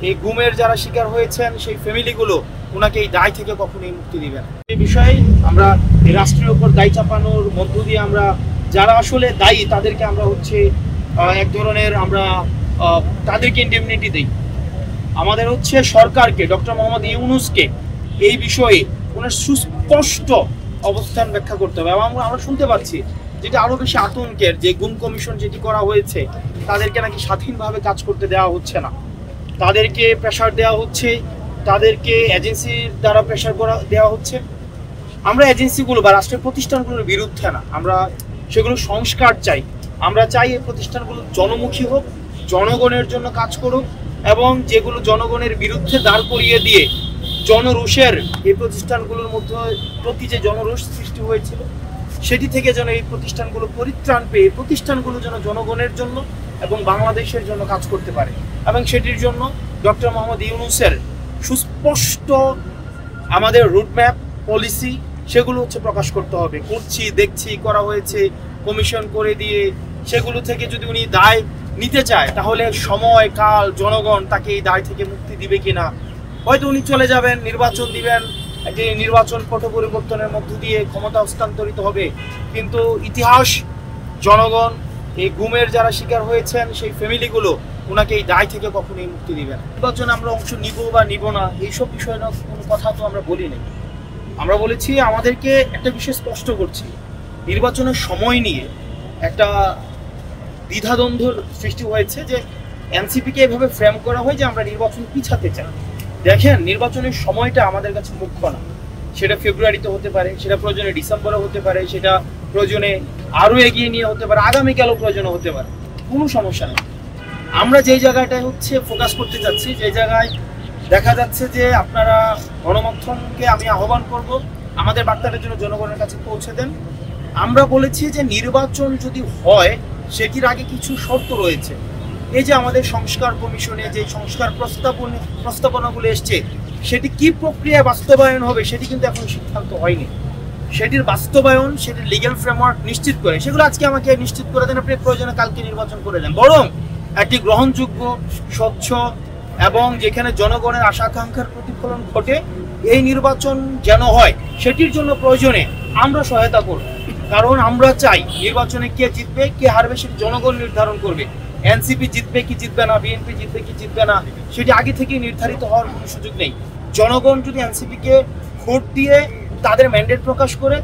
এই গুমের যারা শিকার হয়েছেন সেই ফ্যামিলিগুলো ওনাকে এই দায় থেকে কখনোই মুক্তি দিবেন। এই বিষয়ে আমরা এই রাষ্ট্রের উপর দায় চাপানোর মধ্য দিয়ে আমরা যারা আসলে দায়ী তাদেরকে আমরা এক ধরনের আমরা তাদেরকে ইন্ডেমনিটি দিই। আমাদের সরকারকে, ডক্টর মোহাম্মদ ইউনূসকে এই বিষয়ে ওনার সুস্পষ্ট অবস্থান ব্যাখ্যা করতে হবে। এবং আমরা শুনতে পাচ্ছি যেটা আরো বেশি আতঙ্কের, যে গুম কমিশন যেটি করা হয়েছে তাদেরকে নাকি স্বাধীনভাবে কাজ করতে দেওয়া হচ্ছে না, তাদেরকে প্রেশার দেওয়া হচ্ছে, তাদেরকে এজেন্সির দ্বারা প্রেশার দেওয়া হচ্ছে। আমরা এজেন্সিগুলো বা রাষ্ট্রের প্রতিষ্ঠানগুলোর বিরুদ্ধে না, আমরা সেগুলো সংস্কার চাই। আমরা চাই এই প্রতিষ্ঠানগুলো জনমুখী হোক, জনগণের জন্য কাজ করুক, এবং যেগুলো জনগণের বিরুদ্ধে দাঁড় করিয়ে দিয়ে জনরোষের এই প্রতিষ্ঠানগুলোর মধ্যে প্রতি যে জনরোষ সৃষ্টি হয়েছিল সেটি থেকে যেন এই প্রতিষ্ঠানগুলো পরিত্রাণ পেয়ে প্রতিষ্ঠানগুলো যেন জনগণের জন্য এবং বাংলাদেশের জন্য কাজ করতে পারে। এবং সেটির জন্য ডক্টর মোহাম্মদ ইউনূসের সুস্পষ্ট আমাদের রুটম্যাপ, পলিসি সেগুলো প্রকাশ করতে হবে। করছি, দেখছি, করা হয়েছে, কমিশন করে দিয়ে সেগুলো থেকে যদি উনি দায় নিতে চায় তাহলে সময়, কাল, জনগণ তাকে এই দায় থেকে মুক্তি দিবে কিনা। হয়তো উনি চলে যাবেন, নির্বাচন দিবেন, একটি নির্বাচন পট পরিবর্তনের মধ্য দিয়ে ক্ষমতা হস্তান্তরিত হবে, কিন্তু ইতিহাস, জনগণ, এই গুমের যারা শিকার হয়েছেন সেই ফ্যামিলিগুলো ওনাকে এই দায় থেকে কখনোই মুক্তি দিবেন। নির্বাচনে আমরা অংশ নিব বা নিব না এইসব বিষয়ে কোনো কথা তো আমরা বলি নাই। আমরা বলেছি, আমাদেরকে একটা বিষয় স্পষ্ট করছি, নির্বাচনের সময় নিয়ে একটা দ্বিধাদ্বন্দ্বর সৃষ্টি হয়েছে যে এনসিপিকে এভাবে ফ্রেম করা হয় যে আমরা নির্বাচন পিছাতে চাই। দেখেন, নির্বাচনের সময়টা আমাদের কাছে মুখ্য না। সেটা ফেব্রুয়ারিতে হতে পারে, সেটা প্রয়োজনে ডিসেম্বরে হতে পারে, সেটা প্রয়োজনে আরও এগিয়ে নিয়ে হতে পারে, আগামীকালও প্রয়োজনে হতে পারে, কোনো সমস্যা নেই। আমরা যেই জায়গাটায় ফোকাস করতে যাচ্ছি, যে জায়গায় দেখা যাচ্ছে যে আপনারা গণমাধ্যমকে আমি আহ্বান করব আমাদের বার্তাটার জন্য জনগণের কাছে পৌঁছে দেন। আমরা বলেছি যে নির্বাচন যদি হয় সেটির আগে কিছু শর্ত রয়েছে। এই যে আমাদের সংস্কার কমিশনে যে সংস্কার প্রস্তাবনাগুলো এসছে সেটি কি প্রক্রিয়ায় বাস্তবায়ন হবে সেটি কিন্তু এখন সিদ্ধান্ত হয়নি। সেটির বাস্তবায়ন, সেটির লিগ্যাল ফ্রেমওয়ার্ক নিশ্চিত করে সেগুলো আজকে আমাকে নিশ্চিত করে দেন, আপনি প্রয়োজনে কালকে নির্বাচন করে দেন। বরং একটি গ্রহণযোগ্য, স্বচ্ছ এবং যেখানে জনগণের আশা আকাঙ্ক্ষার প্রতিফলন ঘটে এই নির্বাচন যেন হয়, সেটির জন্য প্রয়োজনে আমরা সহায়তা করব। কারণ আমরা চাই নির্বাচনে কে জিতবে, কে হারবে সেটি জনগণ নির্ধারণ করবে। এনসিপি জিতবে কি জিতবে না, বিএনপি জিতবে কি জিতবে না সেটি আগে থেকেই নির্ধারিত হওয়ার কোনো সুযোগ নেই। জনগণ যদি এনসিপিকে ভোট দিয়ে তাদের ম্যান্ডেট প্রকাশ করে